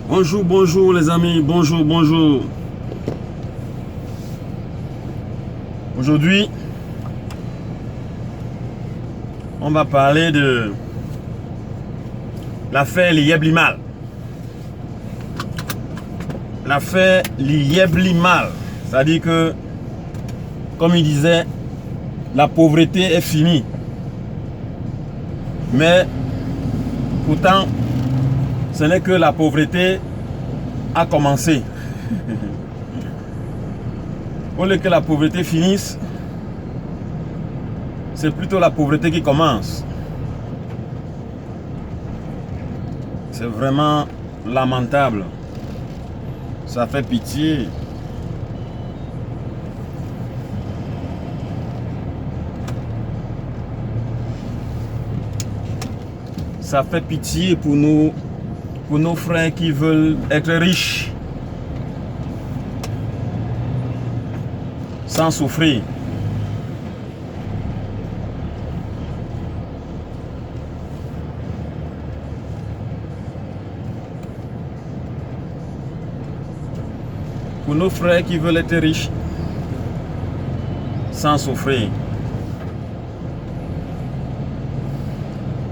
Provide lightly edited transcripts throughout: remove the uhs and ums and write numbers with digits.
Bonjour, bonjour les amis, bonjour, bonjour. Aujourd'hui, on va parler de l'affaire Lieb Limal. L'affaire Lieb Limal, c'est-à-dire que, comme il disait, la pauvreté est finie. Mais pourtant, ce n'est que la pauvreté a commencé. Au lieu que la pauvreté finisse, c'est plutôt la pauvreté qui commence. C'est vraiment lamentable. Ça fait pitié. Ça fait pitié pour nos frères qui veulent être riches sans souffrir. Pour nos frères qui veulent être riches sans souffrir.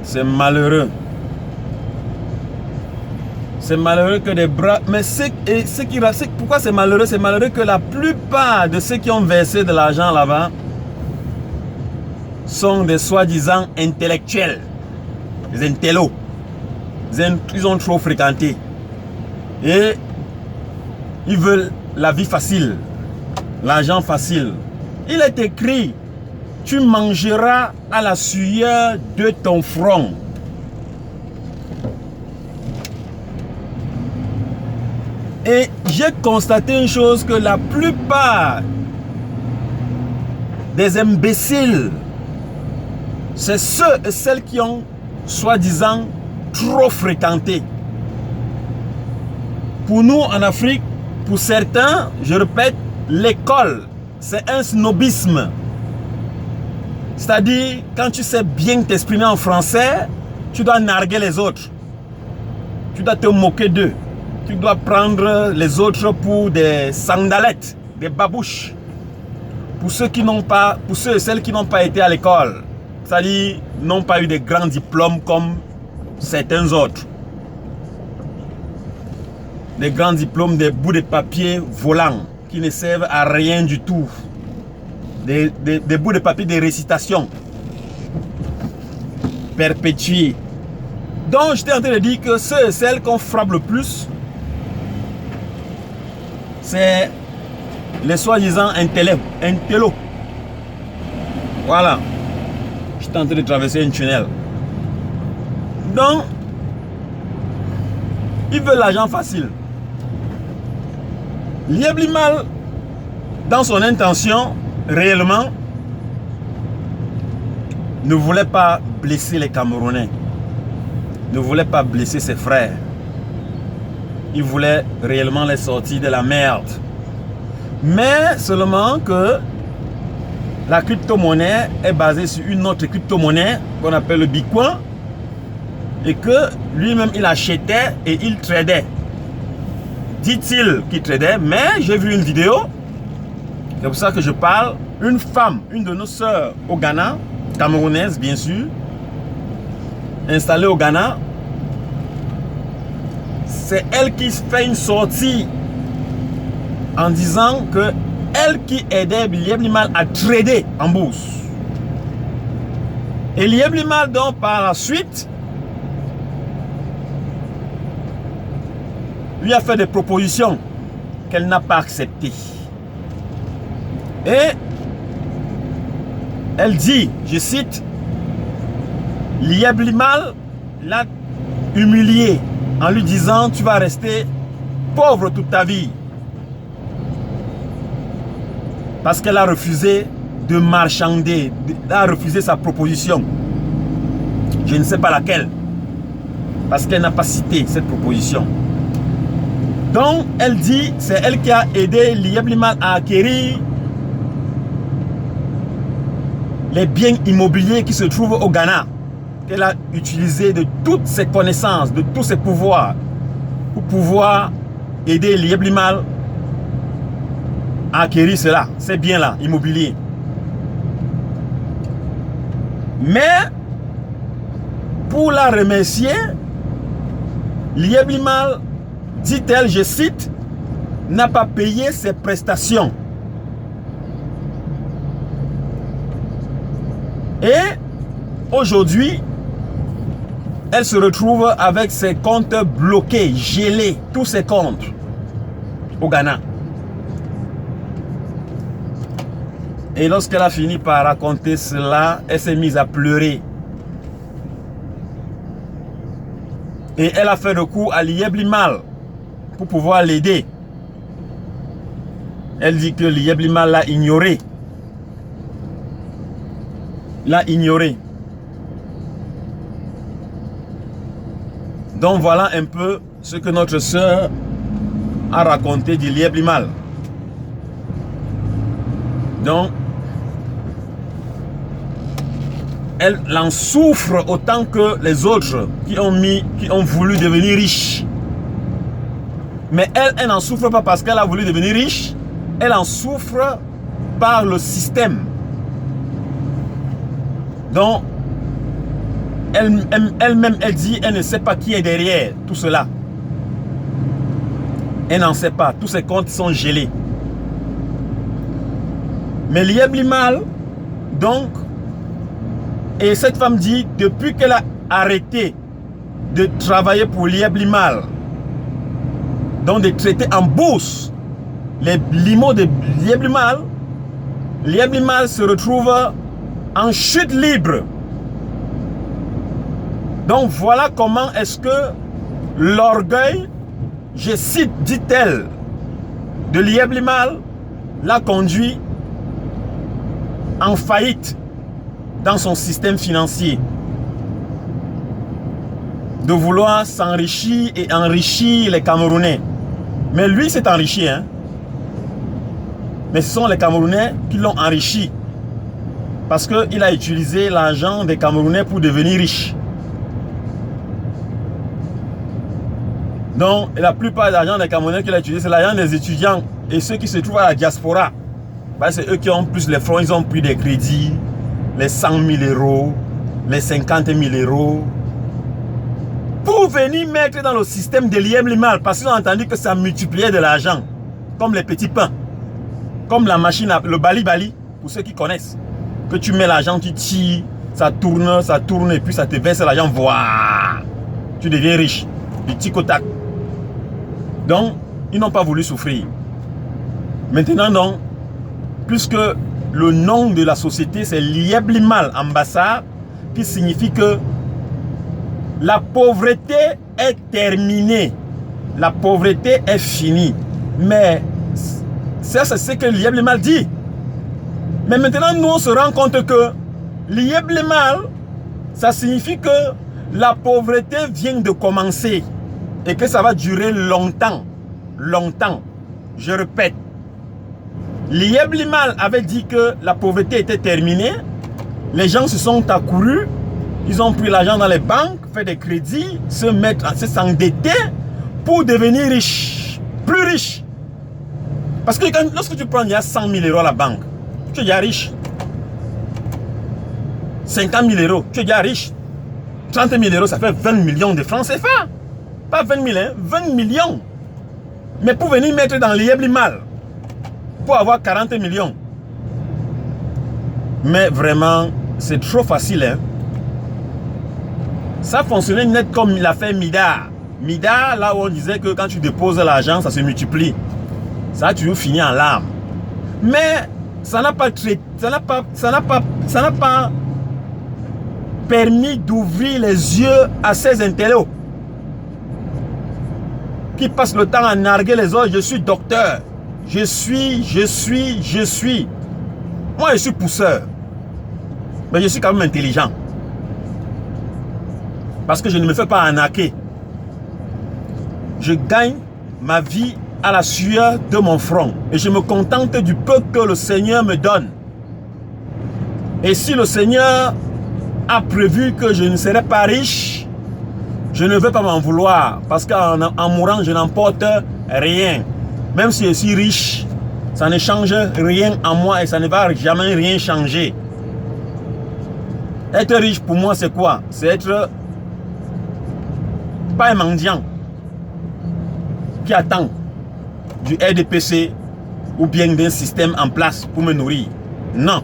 C'est malheureux. C'est malheureux que des bras... Mais pourquoi c'est malheureux? C'est malheureux que la plupart de ceux qui ont versé de l'argent là-bas sont des soi-disant intellectuels. Des intellos. Ils ont trop fréquenté. Et ils veulent la vie facile. L'argent facile. Il est écrit, tu mangeras à la sueur de ton front. Et j'ai constaté une chose, que la plupart des imbéciles, c'est ceux et celles qui ont, soi-disant, trop fréquenté. Pour nous, en Afrique, pour certains, je répète, l'école, c'est un snobisme. C'est-à-dire, quand tu sais bien t'exprimer en français, tu dois narguer les autres. Tu dois te moquer d'eux. Tu dois prendre les autres pour des sandalettes, des babouches. Pour ceux et celles qui n'ont pas été à l'école, c'est-à-dire n'ont pas eu de grands diplômes comme certains autres. Des grands diplômes, des bouts de papier volants qui ne servent à rien du tout. Des bouts de papier de récitation perpétués. Donc, j'étais en train de dire que ceux et celles qu'on frappe le plus, c'est les soi-disant intello. Voilà. J'étais en train de traverser un tunnel. Donc, ils veulent l'argent facile. Lieb Limal, dans son intention, réellement, ne voulait pas blesser les Camerounais. Ne voulait pas blesser ses frères. Il voulait réellement les sortir de la merde. Mais seulement que la crypto-monnaie est basée sur une autre crypto-monnaie qu'on appelle le Bitcoin, et que lui-même il achetait et il tradait. Dit-il qu'il tradait, mais j'ai vu une vidéo, c'est pour ça que je parle, une femme, une de nos sœurs au Ghana, camerounaise bien sûr, installée au Ghana. C'est elle qui fait une sortie en disant que elle qui aidait Lieb Limal à trader en bourse. Et Lieb Limal, donc, par la suite, lui a fait des propositions qu'elle n'a pas acceptées. Et elle dit, je cite, Lieb Limal l'a humilié en lui disant, tu vas rester pauvre toute ta vie. Parce qu'elle a refusé de marchander, elle a refusé sa proposition. Je ne sais pas laquelle. Parce qu'elle n'a pas cité cette proposition. Donc, elle dit, c'est elle qui a aidé Lieb Limal à acquérir les biens immobiliers qui se trouvent au Ghana. qu'elle a utilisé de toutes ses connaissances, de tous ses pouvoirs pour pouvoir aider Liyeblimal à acquérir cela, c'est bien là, immobilier. Mais pour la remercier, Liyeblimal, dit-elle, je cite, n'a pas payé ses prestations. Et aujourd'hui, elle se retrouve avec ses comptes bloqués, gelés, tous ses comptes au Ghana. Et lorsqu'elle a fini par raconter cela, elle s'est mise à pleurer. Et elle a fait recours à Liyeblimal pour pouvoir l'aider. Elle dit que Liyeblimal l'a ignoré. L'a ignoré. Donc voilà un peu ce que notre sœur a raconté de Liyeblimal. Donc, elle en souffre autant que les autres qui ont voulu devenir riches. Mais elle n'en souffre pas parce qu'elle a voulu devenir riche. Elle en souffre par le système. Donc, elle-même, elle dit, elle ne sait pas qui est derrière tout cela. Elle n'en sait pas. Tous ses comptes sont gelés. Mais Liyeblimal, donc, et cette femme dit, depuis qu'elle a arrêté de travailler pour Liyeblimal, donc de traiter en bourse les limos de Liyeblimal, Liyeblimal se retrouve en chute libre. Donc voilà comment est-ce que l'orgueil, je cite, dit-elle, de Liyeblimal l'a conduit en faillite dans son système financier. De vouloir s'enrichir et enrichir les Camerounais. Mais lui s'est enrichi, hein. Mais ce sont les Camerounais qui l'ont enrichi. Parce qu'il a utilisé l'argent des Camerounais pour devenir riche. Donc, la plupart de l'argent des Camerounais qu'il a utilisé, c'est l'argent des étudiants et ceux qui se trouvent à la diaspora. Ben, c'est eux qui ont plus les fonds, ils ont pris des crédits, les 100 000 euros, les 50 000 euros, pour venir mettre dans le système de Liyeblimal, parce qu'ils ont entendu que ça multipliait de l'argent, comme les petits pains, comme la machine, le bali-bali, pour ceux qui connaissent, que tu mets l'argent, tu tires, ça tourne, et puis ça te verse l'argent, voilà, tu deviens riche, du tic au tac. Donc, ils n'ont pas voulu souffrir. Maintenant, non, puisque le nom de la société, c'est Liyeblimal Ambassade, qui signifie que la pauvreté est terminée. La pauvreté est finie. Mais ça, c'est ce que Liyeblimal dit. Mais maintenant, nous, on se rend compte que Liyeblimal, ça signifie que la pauvreté vient de commencer et que ça va durer longtemps. Longtemps. Je répète. Liyeblimal avait dit que la pauvreté était terminée. Les gens se sont accourus. Ils ont pris l'argent dans les banques, fait des crédits, s'endetter pour devenir riches. Plus riches. Parce que lorsque tu prends il y a 100 000 euros à la banque, tu es déjà riche. 50 000 euros, tu es déjà riche. 30 000 euros, ça fait 20 millions de francs CFA. Pas 20 000, hein, 20 millions. Mais pour venir mettre dans Liyeblimal, pour avoir 40 millions. Mais vraiment, c'est trop facile. Hein? Ça fonctionnait net comme il a fait Mida. Mida, là où on disait que quand tu déposes l'argent, ça se multiplie. Ça a toujours fini en larmes. Mais ça n'a pas permis d'ouvrir les yeux à ces intellos qui passent le temps à narguer les autres. Je suis docteur. Je suis. Moi, je suis pousseur. Mais je suis quand même intelligent. Parce que je ne me fais pas arnaquer. Je gagne ma vie à la sueur de mon front. Et je me contente du peu que le Seigneur me donne. Et si le Seigneur a prévu que je ne serai pas riche, Je ne veux pas m'en vouloir parce qu'en mourant, je n'emporte rien. Même si je suis riche, ça ne change rien en moi et ça ne va jamais rien changer. Être riche pour moi, c'est quoi? C'est être pas un mendiant qui attend du RDPC ou bien d'un système en place pour me nourrir. Non.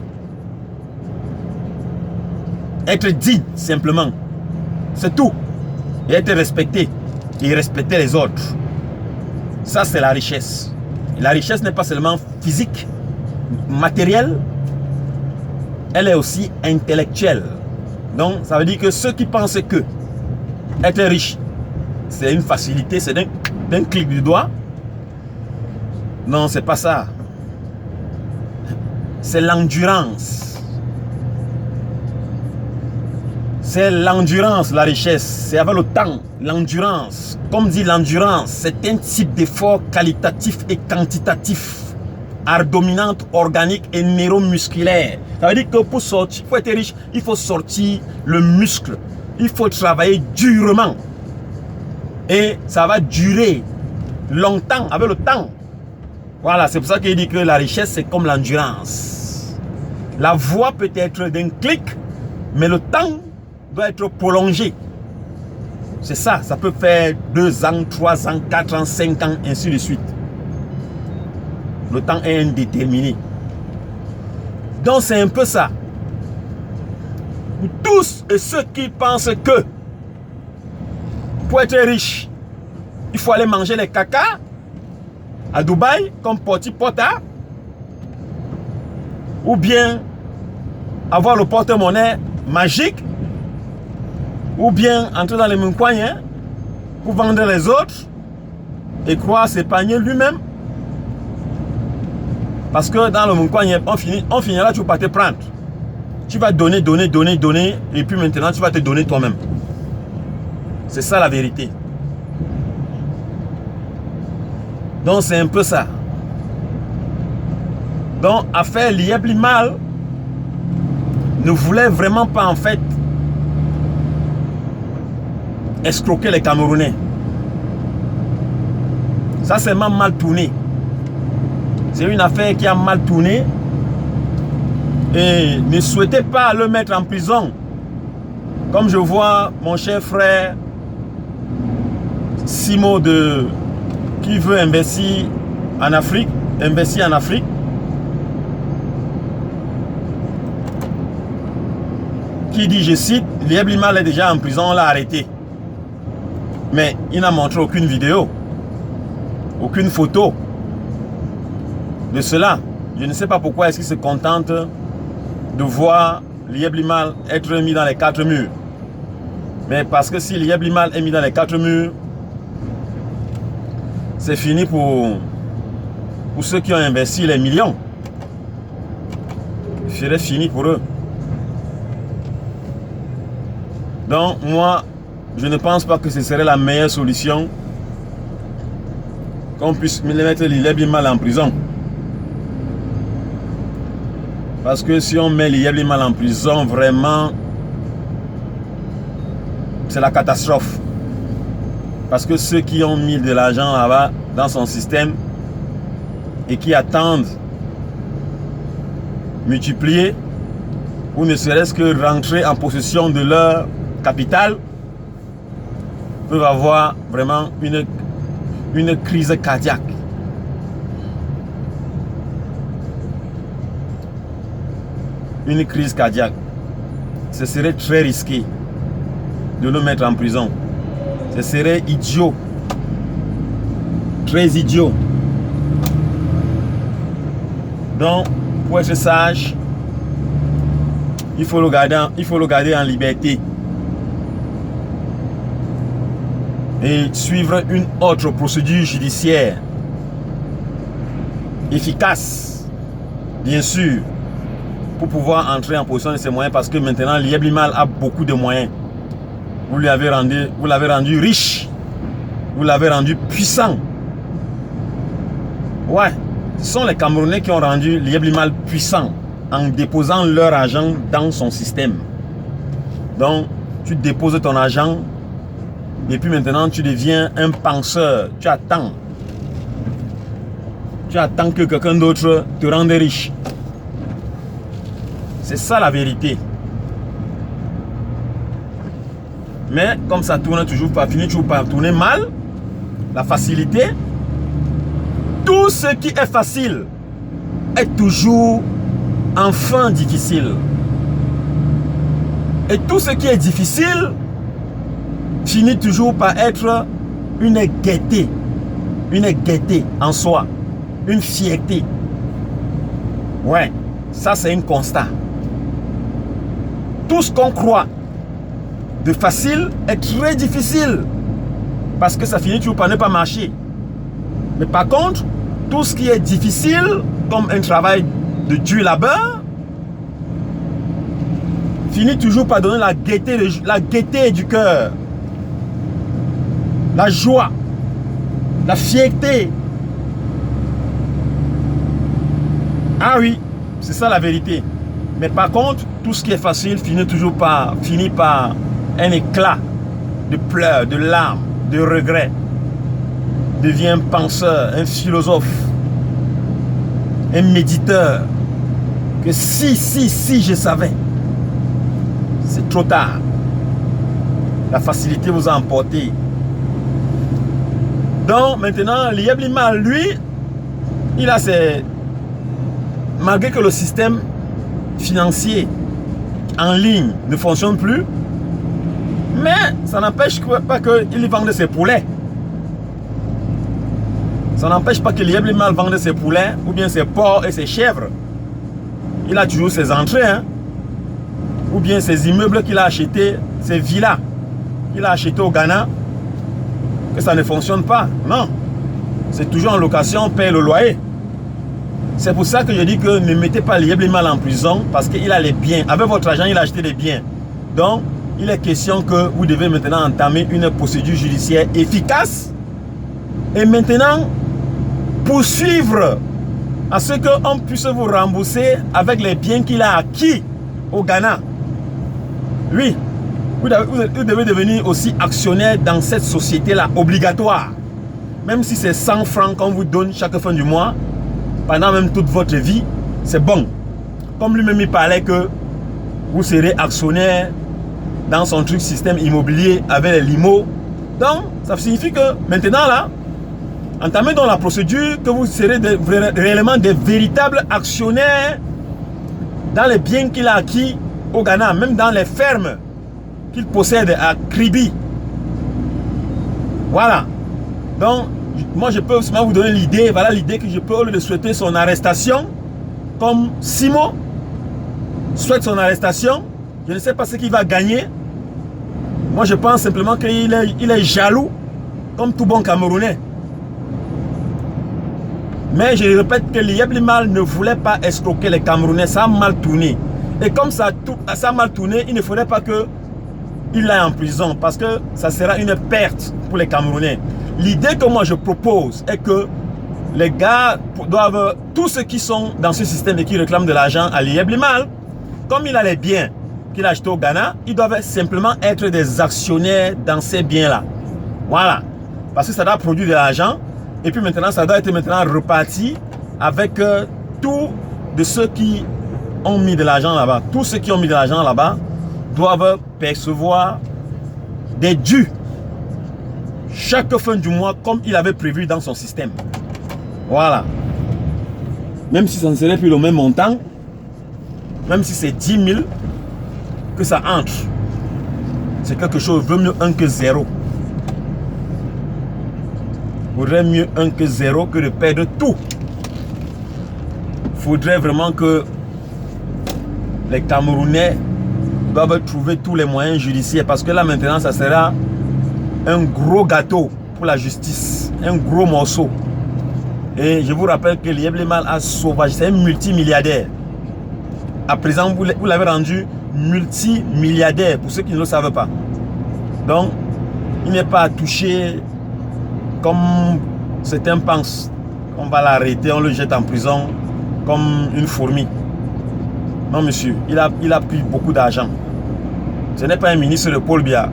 Être digne, simplement. C'est tout. Et être respecté. Et respecter les autres. Ça, c'est la richesse. Et la richesse n'est pas seulement physique, matérielle. Elle est aussi intellectuelle. Donc, ça veut dire que ceux qui pensent que être riche, c'est une facilité, c'est d'un clic du doigt. Non, c'est pas ça. C'est l'endurance. C'est l'endurance, la richesse. C'est avec le temps, l'endurance. Comme dit l'endurance, c'est un type d'effort qualitatif et quantitatif. Art dominante, organique et neuromusculaire. Ça veut dire que pour sortir, pour être riche, il faut sortir le muscle. Il faut travailler durement. Et ça va durer longtemps, avec le temps. Voilà, c'est pour ça qu'il dit que la richesse, c'est comme l'endurance. La voie peut être d'un clic, mais le temps doit être prolongé. C'est ça, ça peut faire 2 ans, 3 ans, 4 ans, 5 ans, ainsi de suite. Le temps est indéterminé. Donc c'est un peu ça. Pour tous et ceux qui pensent que pour être riche, il faut aller manger les caca à Dubaï comme Poti Pota, ou bien avoir le porte-monnaie magique, ou bien entrer dans les Munkwanya pour vendre les autres et croire s'épargner lui-même. Parce que dans le Munkwanya, on finira toujours par te prendre. Tu vas donner, donner, donner, donner, et puis maintenant tu vas te donner toi-même. C'est ça la vérité. Donc c'est un peu ça. Donc affaire Liyeblimal ne voulait vraiment pas en fait escroquer les Camerounais. Ça c'est mal tourné. C'est une affaire qui a mal tourné. Et ne souhaitez pas le mettre en prison. Comme je vois mon cher frère Simo qui veut investir en Afrique, qui dit, je cite, Liyeblimal est déjà en prison, on l'a arrêté. Mais il n'a montré aucune vidéo, aucune photo de cela. Je ne sais pas pourquoi est-ce qu'il se contente de voir Liyeblimal être mis dans les 4 murs. Mais parce que si Liyeblimal est mis dans les 4 murs, c'est fini pour ceux qui ont investi les millions. C'est fini pour eux. Donc moi, je ne pense pas que ce serait la meilleure solution qu'on puisse mettre Liyeblimal en prison. Parce que si on met Liyeblimal en prison, vraiment, c'est la catastrophe. Parce que ceux qui ont mis de l'argent là-bas dans son système et qui attendent multiplier ou ne serait-ce que rentrer en possession de leur capital peuvent avoir vraiment une crise cardiaque. Une crise cardiaque. Ce serait très risqué de le mettre en prison. Ce serait idiot. Très idiot. Donc, pour être sage, il faut le garder en liberté. Et suivre une autre procédure judiciaire efficace, bien sûr, pour pouvoir entrer en possession de ses moyens, parce que maintenant Liyeblimal a beaucoup de moyens. Vous l'avez rendu riche, vous l'avez rendu puissant. Ouais, ce sont les Camerounais qui ont rendu Liyeblimal puissant en déposant leur argent dans son système. Donc, tu déposes ton argent Et puis maintenant, tu deviens un penseur. Tu attends. Tu attends que quelqu'un d'autre te rende riche. C'est ça la vérité. Mais comme ça tourne toujours pas, finit toujours par tourner mal, la facilité, tout ce qui est facile est toujours enfin difficile. Et tout ce qui est difficile finit toujours par être une gaieté en soi, une fierté. Ouais, ça c'est un constat. Tout ce qu'on croit de facile est très difficile parce que ça finit toujours par ne pas marcher. Mais par contre, tout ce qui est difficile, comme un travail de dur labeur, finit toujours par donner la gaieté du cœur, la joie, la fierté. Ah oui, c'est ça la vérité. Mais par contre, tout ce qui est facile finit par un éclat de pleurs, de larmes, de regrets. Devient un penseur, un philosophe, un méditeur. Que si je savais. C'est trop tard. La facilité vous a emporté. Donc maintenant, Lieb Lima, lui, il a ses... Malgré que le système financier en ligne ne fonctionne plus, mais ça n'empêche pas qu'il vende ses poulets. Ça n'empêche pas que Lieb Lima vende ses poulets, ou bien ses porcs et ses chèvres. Il a toujours ses entrées, hein? Ou bien ses immeubles qu'il a achetés, ses villas qu'il a achetées au Ghana, que ça ne fonctionne pas. Non. C'est toujours en location, on paye le loyer. C'est pour ça que je dis que ne mettez pas Lieb Lima en prison, parce qu'il a les biens. Avec votre argent, il a acheté des biens. Donc, il est question que vous devez maintenant entamer une procédure judiciaire efficace et maintenant poursuivre à ce qu'on puisse vous rembourser avec les biens qu'il a acquis au Ghana. Oui, vous devez devenir aussi actionnaire dans cette société-là, obligatoire. Même si c'est 100 francs qu'on vous donne chaque fin du mois, pendant même toute votre vie, c'est bon. Comme lui-même il parlait que vous serez actionnaire dans son truc système immobilier avec les limos. Donc, ça signifie que maintenant là, entamez dans la procédure que vous serez réellement des véritables actionnaires dans les biens qu'il a acquis au Ghana, même dans les fermes qu'il possède à Kribi. Voilà. Donc, moi je peux aussi vous donner l'idée, voilà l'idée que je peux, au lieu de souhaiter son arrestation, comme Simo souhaite son arrestation, je ne sais pas ce qu'il va gagner. Moi je pense simplement qu'il est jaloux, comme tout bon Camerounais. Mais je répète que Lieb Lima ne voulait pas escroquer les Camerounais, ça a mal tourné. Et comme ça a mal tourné, il ne faudrait pas qu'il aille en prison, parce que ça sera une perte pour les Camerounais. L'idée que moi je propose est que les gars doivent, tous ceux qui sont dans ce système et qui réclament de l'argent à Lieb Lima, comme il a les biens qu'il a achetés au Ghana, ils doivent simplement être des actionnaires dans ces biens-là. Voilà. Parce que ça doit produire de l'argent. Et puis maintenant, ça doit être maintenant reparti avec tous de ceux qui ont mis de l'argent là-bas. Tous ceux qui ont mis de l'argent là-bas doivent percevoir des dus chaque fin du mois comme il avait prévu dans son système. Voilà. Même si ça ne serait plus le même montant, même si c'est 10 000 que ça entre, c'est quelque chose, vaut mieux 1 que 0. Vaudrait mieux 1 que 0 que de perdre tout. Il faudrait vraiment que les Camerounais doivent trouver tous les moyens judiciaires, parce que là maintenant ça sera un gros gâteau pour la justice, un gros morceau. Et je vous rappelle que Lieb Lima a sauvage, c'est un multimilliardaire. À présent, vous l'avez rendu multimilliardaire, pour ceux qui ne le savent pas. Donc, il n'est pas touché comme certains pensent. On va l'arrêter, on le jette en prison comme une fourmi. Non, monsieur, il a pris beaucoup d'argent. Ce n'est pas un ministre de Paul Biya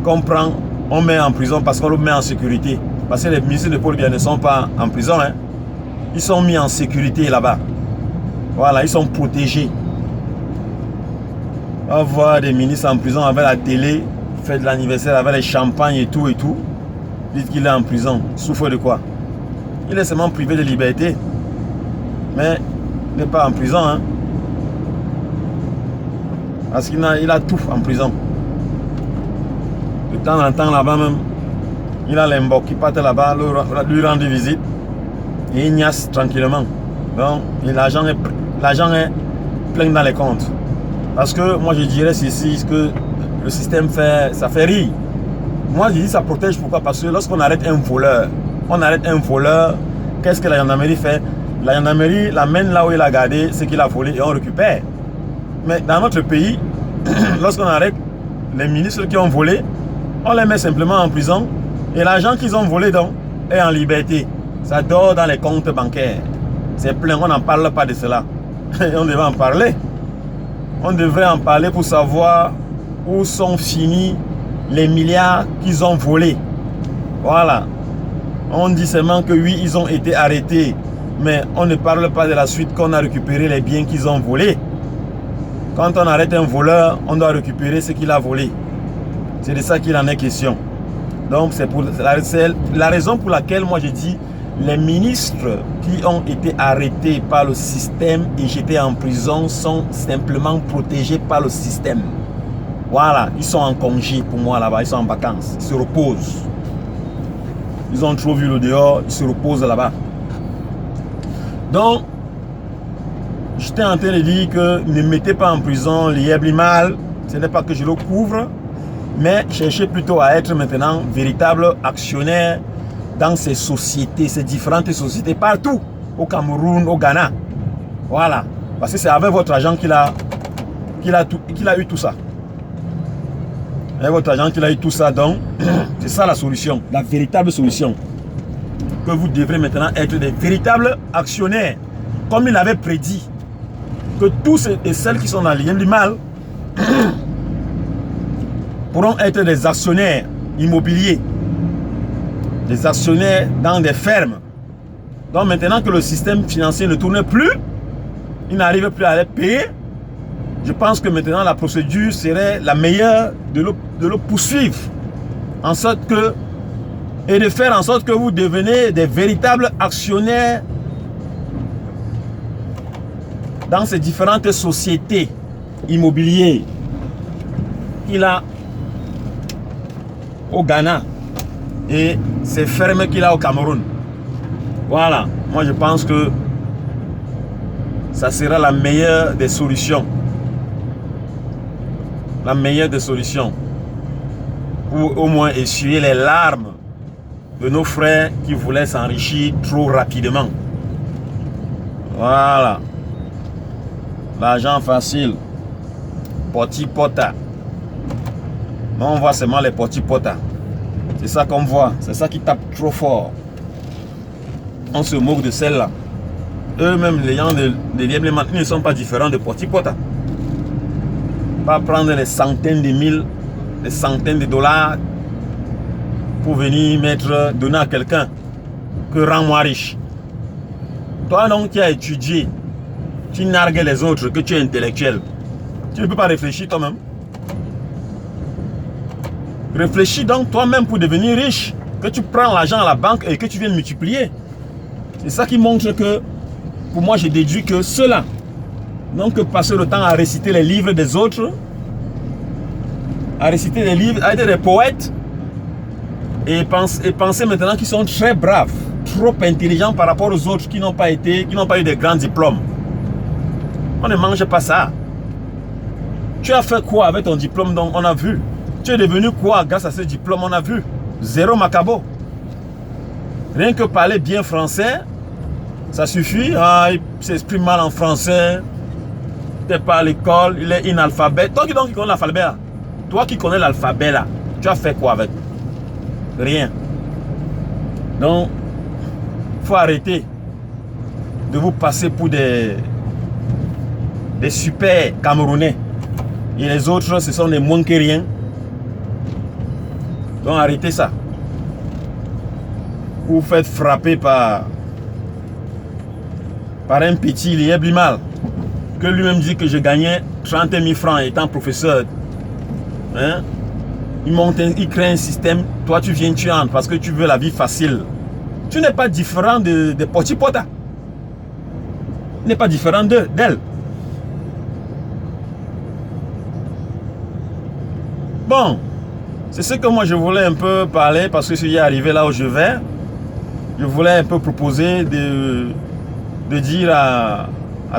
qu'on prend on met en prison parce qu'on le met en sécurité. Parce que les ministres de Paul Biya ne sont pas en prison. Hein. Ils sont mis en sécurité là-bas. Voilà, ils sont protégés. On va voir des ministres en prison avec la télé, fait de l'anniversaire avec les champagnes et tout et tout. Dites qu'il est en prison. Souffre de quoi? Il est seulement privé de liberté. Mais il n'est pas en prison. Hein. Parce qu'il a tout en prison. De temps en temps là-bas même, il a les Mbok qui partent là-bas, lui rendre visite. Et il niasse tranquillement. Donc l'argent est plein dans les comptes. Parce que moi je dirais ceci, que le système fait, ça fait rire. Moi je dis ça protège, pourquoi? Parce que lorsqu'on arrête un voleur, qu'est-ce que la gendarmerie fait? La gendarmerie l'amène là où il a gardé ce qu'il a volé et on récupère. Mais dans notre pays, lorsqu'on arrête les ministres qui ont volé, on les met simplement en prison et l'argent qu'ils ont volé donc est en liberté. Ça dort dans les comptes bancaires. C'est plein, on n'en parle pas de cela. Et on devrait en parler. On devrait en parler pour savoir où sont finis les milliards qu'ils ont volés. Voilà. On dit seulement que oui, ils ont été arrêtés. Mais on ne parle pas de la suite qu'on a récupéré les biens qu'ils ont volés. Quand on arrête un voleur, on doit récupérer ce qu'il a volé. C'est de ça qu'il en est question. Donc c'est la raison pour laquelle moi je dis les ministres qui ont été arrêtés par le système et jetés en prison sont simplement protégés par le système. Voilà, ils sont en congé pour moi là-bas, ils sont en vacances, ils se reposent. Ils ont trop vu le dehors, ils se reposent là-bas. Donc, j'étais en train de dire que ne mettez pas en prison l'Iéblimal, ce n'est pas que je le couvre, mais cherchez plutôt à être maintenant véritable actionnaire dans ces sociétés, ces différentes sociétés, partout, au Cameroun, au Ghana. Voilà. Parce que c'est avec votre argent qu'il a eu tout ça. Avec votre argent qu'il a eu tout ça, donc, c'est ça la solution, la véritable solution. Que vous devrez maintenant être des véritables actionnaires. Comme il avait prédit, que tous et celles qui sont dans l'Ien du mal pourront être des actionnaires immobiliers. Des actionnaires dans des fermes. Donc maintenant que le système financier ne tourne plus, il n'arrive plus à les payer. Je pense que maintenant la procédure serait la meilleure de le poursuivre. En sorte que, et de faire en sorte que vous devenez des véritables actionnaires dans ces différentes sociétés immobilières qu'il a au Ghana et ces fermes qu'il a au Cameroun. Voilà, moi je pense que ça sera la meilleure des solutions. La meilleure des solutions pour au moins essuyer les larmes de nos frères qui voulaient s'enrichir trop rapidement. Voilà. L'argent facile. Poti pota. Non, on voit seulement les poti pota. C'est ça qu'on voit. C'est ça qui tape trop fort. On se moque de celle-là. Eux-mêmes, les gens de Liéblimal ne sont pas différents de poti pota. Pas prendre les centaines de mille, des centaines de dollars pour venir donner à quelqu'un que rends-moi riche. Toi donc qui as étudié, tu nargues les autres, que tu es intellectuel. Tu ne peux pas réfléchir toi-même. Réfléchis donc toi-même pour devenir riche. Que tu prends l'argent à la banque et que tu viennes multiplier. C'est ça qui montre que, pour moi, j'ai déduit que ceux-là n'ont que passé le temps à réciter les livres des autres, à réciter les livres, à être des poètes, et penser maintenant qu'ils sont très braves, trop intelligents par rapport aux autres qui n'ont pas eu des grands diplômes. On ne mange pas ça. Tu as fait quoi avec ton diplôme? Donc on a vu. Tu es devenu quoi grâce à ce diplôme? On a vu. Zéro macabo. Rien que parler bien français, ça suffit. Ah, il s'exprime mal en français. Tu n'es pas à l'école, il est inalphabète. Toi qui connais l'alphabet là, toi qui connais l'alphabet là, tu as fait quoi avec? Rien. Donc, il faut arrêter de vous passer pour des super Camerounais. Et les autres, ce sont des moins que rien. Donc arrêtez ça. Vous faites frapper par un petit Lié Blimal, que lui-même dit que je gagnais 30 000 francs étant professeur. Hein? Il crée un système, toi tu viens, tu entres parce que tu veux la vie facile. Tu n'es pas différent de Pochipota. Tu n'es pas différent d'elle. Bon, c'est ce que moi je voulais un peu parler parce que je suis arrivé là où je vais. Je voulais un peu proposer de dire à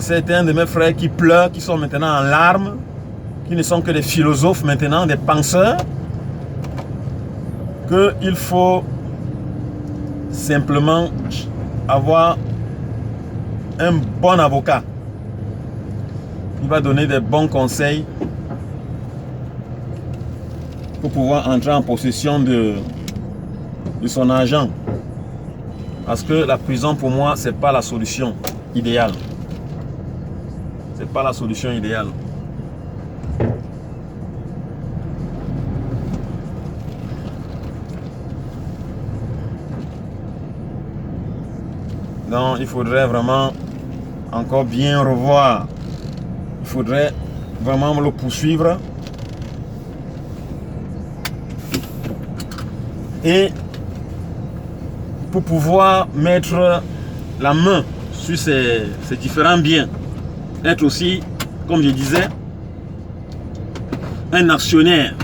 certains de mes frères qui pleurent, qui sont maintenant en larmes, qui ne sont que des philosophes maintenant, des penseurs, qu'il faut simplement avoir un bon avocat. Il va donner des bons conseils pour pouvoir entrer en possession de son argent. Parce que la prison, pour moi, c'est pas la solution idéale. C'est pas la solution idéale. Donc, il faudrait vraiment encore bien revoir. Il faudrait vraiment le poursuivre. Et pour pouvoir mettre la main sur ces différents biens, être aussi, comme je disais, un actionnaire